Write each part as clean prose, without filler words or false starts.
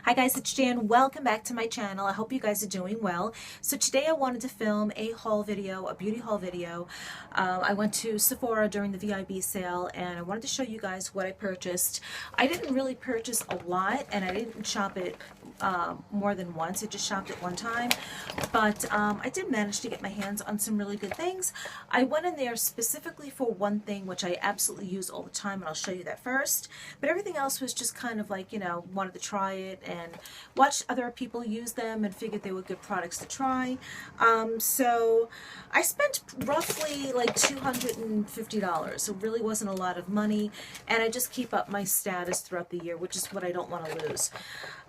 Hi guys, it's Jan. Welcome back to my channel. I hope you guys are doing well. So today I wanted to film a haul video, a beauty haul video. I went to Sephora during the VIB sale and I wanted to show you guys what I purchased. I didn't really purchase a lot and I didn't shop it more than once. I just shopped it one time, but I did manage to get my hands on some really good things. I went in there specifically for one thing which I absolutely use all the time, and I'll show you that first, but everything else was just kind of like, you know, wanted to try it and watched other people use them and figured they were good products to try. So I spent roughly like $250, so it really wasn't a lot of money, and I just keep up my status throughout the year, which is what I don't want to lose.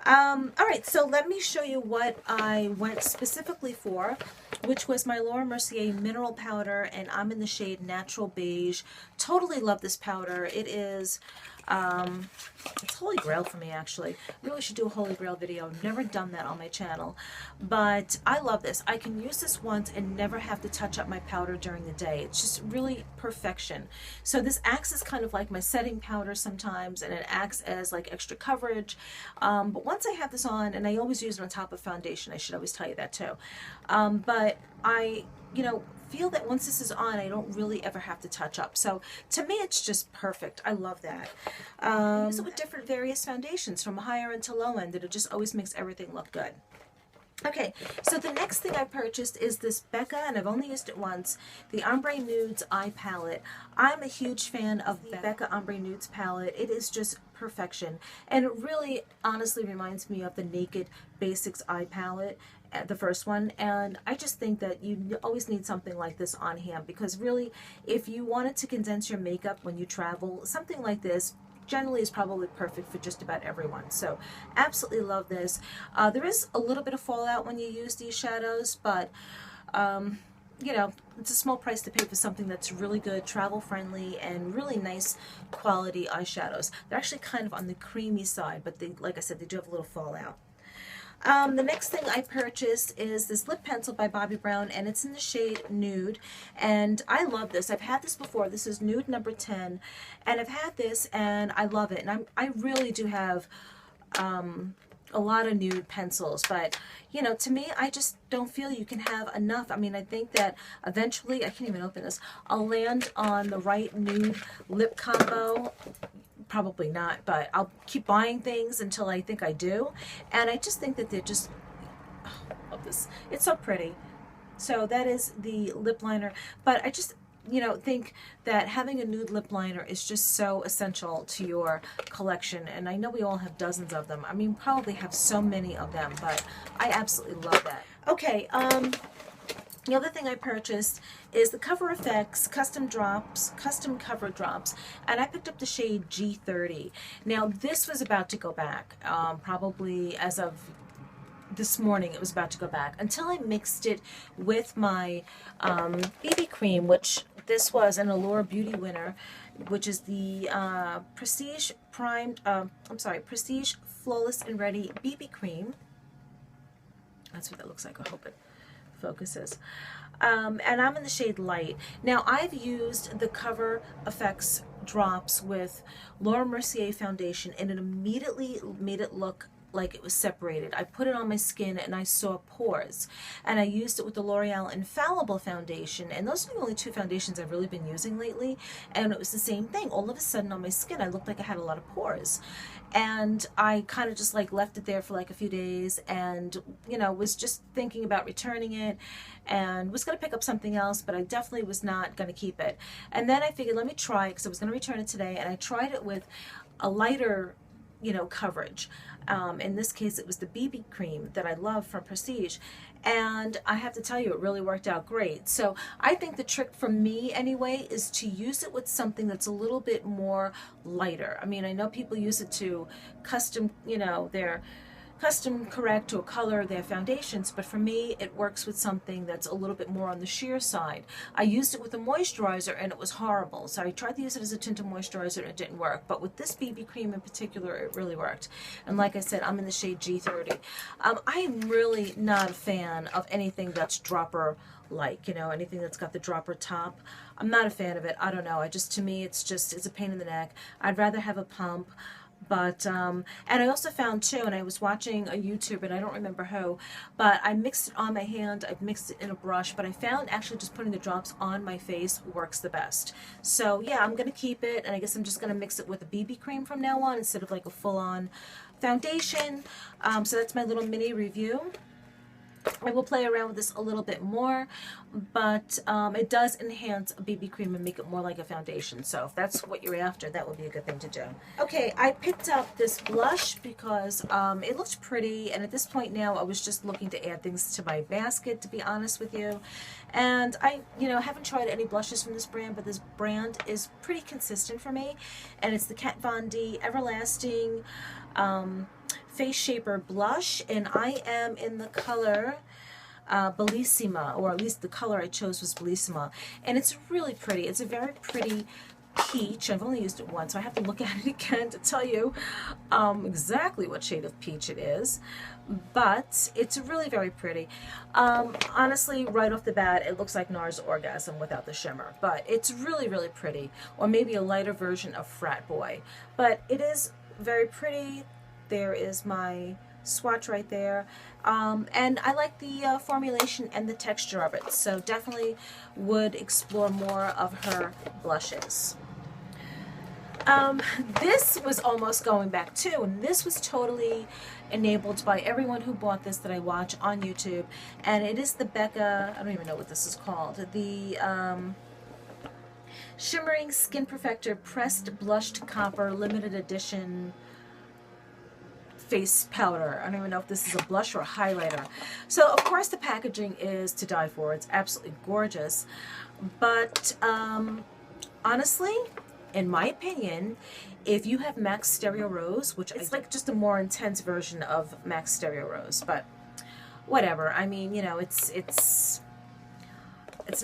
Alright, so let me show you what I went specifically for, which was my Laura Mercier mineral powder, and I'm in the shade Natural Beige. Totally love this powder. It is, it's Holy Grail for me, actually. I really should do a Holy Grail video. I've never done that on my channel, but I love this. I can use this once and never have to touch up my powder during the day. It's just really perfection. So this acts as kind of like my setting powder sometimes, and it acts as like extra coverage. But once I have this on, and I always use it on top of foundation, I should always tell you that too. But I, feel that once this is on, I don't really ever have to touch up. So to me, it's just perfect. I love that. I use it with different various foundations from higher end to low end, and it just always makes everything look good. Okay, so the next thing I purchased is this Becca, and I've only used it once, the Ombre Nudes Eye Palette. I'm a huge fan of the Becca Ombre Nudes palette. It is just perfection, and it really honestly reminds me of the Naked Basics Eye Palette, the first one, and I just think that you always need something like this on hand, because really, if you wanted to condense your makeup when you travel, something like this generally is probably perfect for just about everyone. So absolutely love this. There is a little bit of fallout when you use these shadows, but it's a small price to pay for something that's really good, travel friendly, and really nice quality eyeshadows. They're actually kind of on the creamy side, but they, like I said, they do have a little fallout. The next thing I purchased is this lip pencil by Bobbi Brown, and it's in the shade Nude, and I love this. I've had this before. This is Nude number 10, and I've had this and I love it, and I really do have a lot of nude pencils, but to me, I just don't feel you can have enough. I mean, I think that eventually, I can't even open this, I'll land on the right nude lip combo. Probably not, but I'll keep buying things until I think I do, and I just think that they're just, oh, love this. It's so pretty. So that is the lip liner, but I just think that having a nude lip liner is just so essential to your collection, and I know we all have dozens of them. I mean, probably have so many of them, but I absolutely love that. Okay, the other thing I purchased is the Cover FX Custom Cover Drops, and I picked up the shade G30. Now, this was about to go back, probably as of this morning it was about to go back, until I mixed it with my BB cream, which this was an Allure Beauty winner, which is the Prestige Flawless and Ready BB cream. That's what that looks like. I hope it focuses. And I'm in the shade Light. Now, I've used the Cover FX drops with Laura Mercier foundation, and it immediately made it look like it was separated. I put it on my skin and I saw pores, and I used it with the L'Oreal Infallible foundation, and those are the only two foundations I've really been using lately, and it was the same thing. All of a sudden on my skin I looked like I had a lot of pores, and I kind of just like left it there for like a few days, and was just thinking about returning it, and was going to pick up something else, but I definitely was not going to keep it. And then I figured, let me try it, because I was going to return it today, and I tried it with a lighter coverage. In this case, it was the BB cream that I love from Prestige, and I have to tell you, it really worked out great. So I think the trick for me anyway is to use it with something that's a little bit more lighter. I mean, I know people use it to custom, their custom correct or color their foundations, but for me it works with something that's a little bit more on the sheer side. I used it with a moisturizer and it was horrible, so I tried to use it as a tinted moisturizer and it didn't work, but with this BB cream in particular it really worked. And like I said, I'm in the shade G30. I am really not a fan of anything that's dropper like, anything that's got the dropper top. I'm not a fan of it. I don't know, to me it's a pain in the neck. I'd rather have a pump. But, and I also found too, and I was watching a YouTuber, and I don't remember who, but I mixed it on my hand, I've mixed it in a brush, but I found actually just putting the drops on my face works the best. So yeah, I'm going to keep it, and I guess I'm just going to mix it with a BB cream from now on instead of like a full-on foundation. So that's my little mini review. I will play around with this a little bit more, but it does enhance a BB cream and make it more like a foundation. So if that's what you're after, that would be a good thing to do. Okay, I picked up this blush because it looked pretty, and at this point now I was just looking to add things to my basket, to be honest with you. And I, haven't tried any blushes from this brand, but this brand is pretty consistent for me, and it's the Kat Von D Everlasting Face Shaper Blush, and I am in the color Bellissima, or at least the color I chose was Bellissima, and it's really pretty. It's a very pretty peach. I've only used it once, so I have to look at it again to tell you exactly what shade of peach it is, but it's really very pretty. Honestly, right off the bat, it looks like NARS Orgasm without the shimmer, but it's really, really pretty, or maybe a lighter version of Frat Boy, but it is very pretty. There is my swatch right there, and I like the formulation and the texture of it, so definitely would explore more of her blushes. This was almost going back too, and this was totally enabled by everyone who bought this that I watch on YouTube, and it is the Becca, I don't even know what this is called, the Shimmering Skin Perfector Pressed Blushed Copper Limited Edition face powder. I don't even know if this is a blush or a highlighter. So of course the packaging is to die for. It's absolutely gorgeous, but honestly, in my opinion, if you have Max Stereo Rose, which it's like just a more intense version of Max Stereo Rose, but whatever. I mean, it's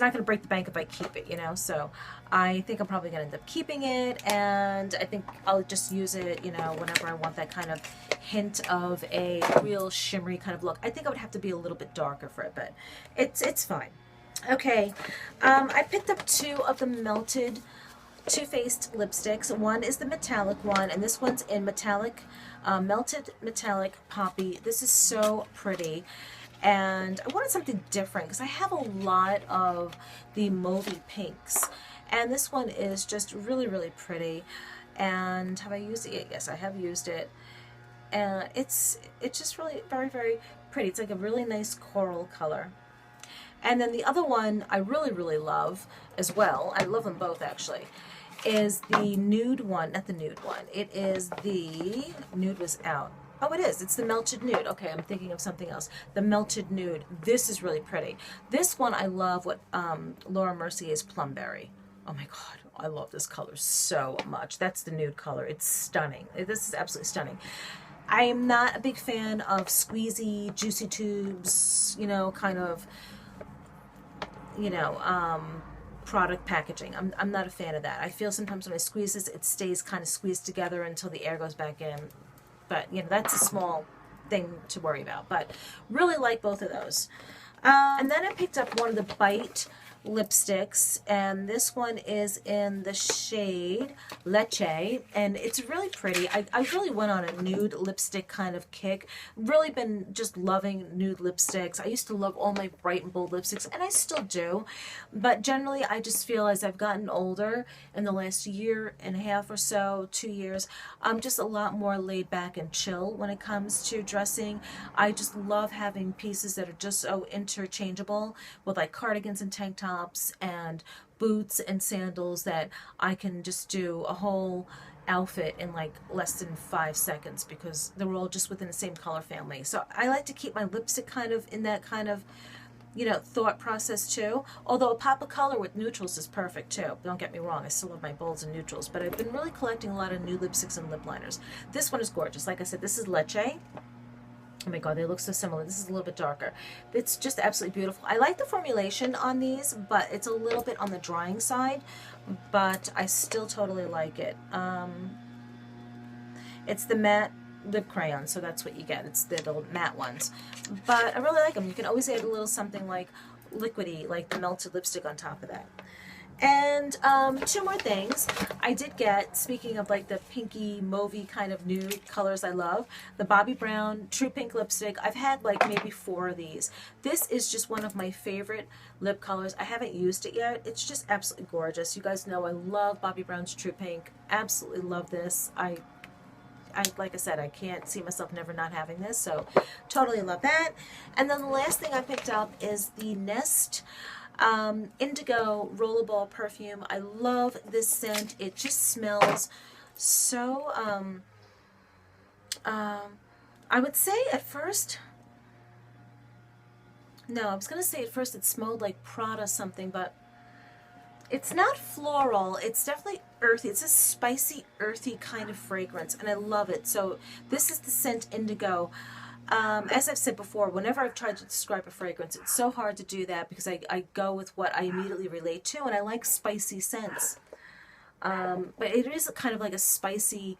not going to break the bank if I keep it, so I think I'm probably going to end up keeping it, and I think I'll just use it, whenever I want that kind of hint of a real shimmery kind of look. I think I would have to be a little bit darker for it, but it's fine. Okay, I picked up two of the melted Too Faced lipsticks. One is the metallic one, and this one's in metallic, melted metallic poppy. This is so pretty. And I wanted something different because I have a lot of the mauvey pinks, and this one is just really, really pretty. And have I used it? Yes, I have used it, and it's just really very, very pretty. It's like a really nice coral color. And then the other one I really, really love as well, I love them both actually, is the nude one. Not the nude one, it is the nude was out. Oh, it is. It's the Melted Nude. Okay, I'm thinking of something else. The Melted Nude. This is really pretty. This one I love, what Laura Mercier's Plumberry. Oh my God, I love this color so much. That's the nude color. It's stunning. This is absolutely stunning. I am not a big fan of squeezy, juicy tubes, kind of, product packaging. I'm not a fan of that. I feel sometimes when I squeeze this, it stays kind of squeezed together until the air goes back in. But, that's a small thing to worry about. But really like both of those. And then I picked up one of the Bite lipsticks, and this one is in the shade Leche, and it's really pretty. I really went on a nude lipstick kind of kick. Really been just loving nude lipsticks. I used to love all my bright and bold lipsticks, and I still do, but generally I just feel as I've gotten older in the last year and a half or so, 2 years, I'm just a lot more laid back and chill when it comes to dressing. I just love having pieces that are just so interchangeable with like cardigans and tank tops and boots and sandals that I can just do a whole outfit in like less than 5 seconds because they're all just within the same color family. So I like to keep my lipstick kind of in that kind of thought process too. Although a pop of color with neutrals is perfect too. Don't get me wrong, I still love my bolds and neutrals, but I've been really collecting a lot of new lipsticks and lip liners. This one is gorgeous. Like I said, this is Leche. Oh my God, they look so similar. This is a little bit darker. It's just absolutely beautiful. I like the formulation on these, but it's a little bit on the drying side, but I still totally like it. It's the matte lip crayon, so that's what you get. It's the matte ones. But I really like them. You can always add a little something like liquidy, like the melted lipstick on top of that. And two more things. I did get, speaking of like the pinky, mauvey kind of nude colors I love, the Bobbi Brown True Pink lipstick. I've had like maybe 4 of these. This is just one of my favorite lip colors. I haven't used it yet. It's just absolutely gorgeous. You guys know I love Bobbi Brown's True Pink. Absolutely love this. I like I said, I can't see myself never not having this, so totally love that. And then the last thing I picked up is the Nest Indigo Rollerball perfume. I love this scent. It just smells so, I would say at first, no, I was going to say at first it smelled like Prada something, but it's not floral. It's definitely earthy. It's a spicy, earthy kind of fragrance, and I love it. So this is the scent Indigo. As I've said before, whenever I've tried to describe a fragrance, it's so hard to do that because I go with what I immediately relate to, and I like spicy scents. But it is kind of like a spicy,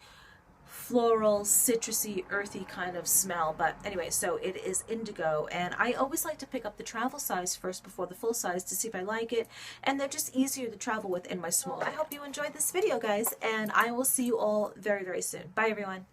floral, citrusy, earthy kind of smell. But anyway, so it is Indigo, and I always like to pick up the travel size first before the full size to see if I like it, and they're just easier to travel with in my small. I hope you enjoyed this video, guys, and I will see you all very, very soon. Bye, everyone.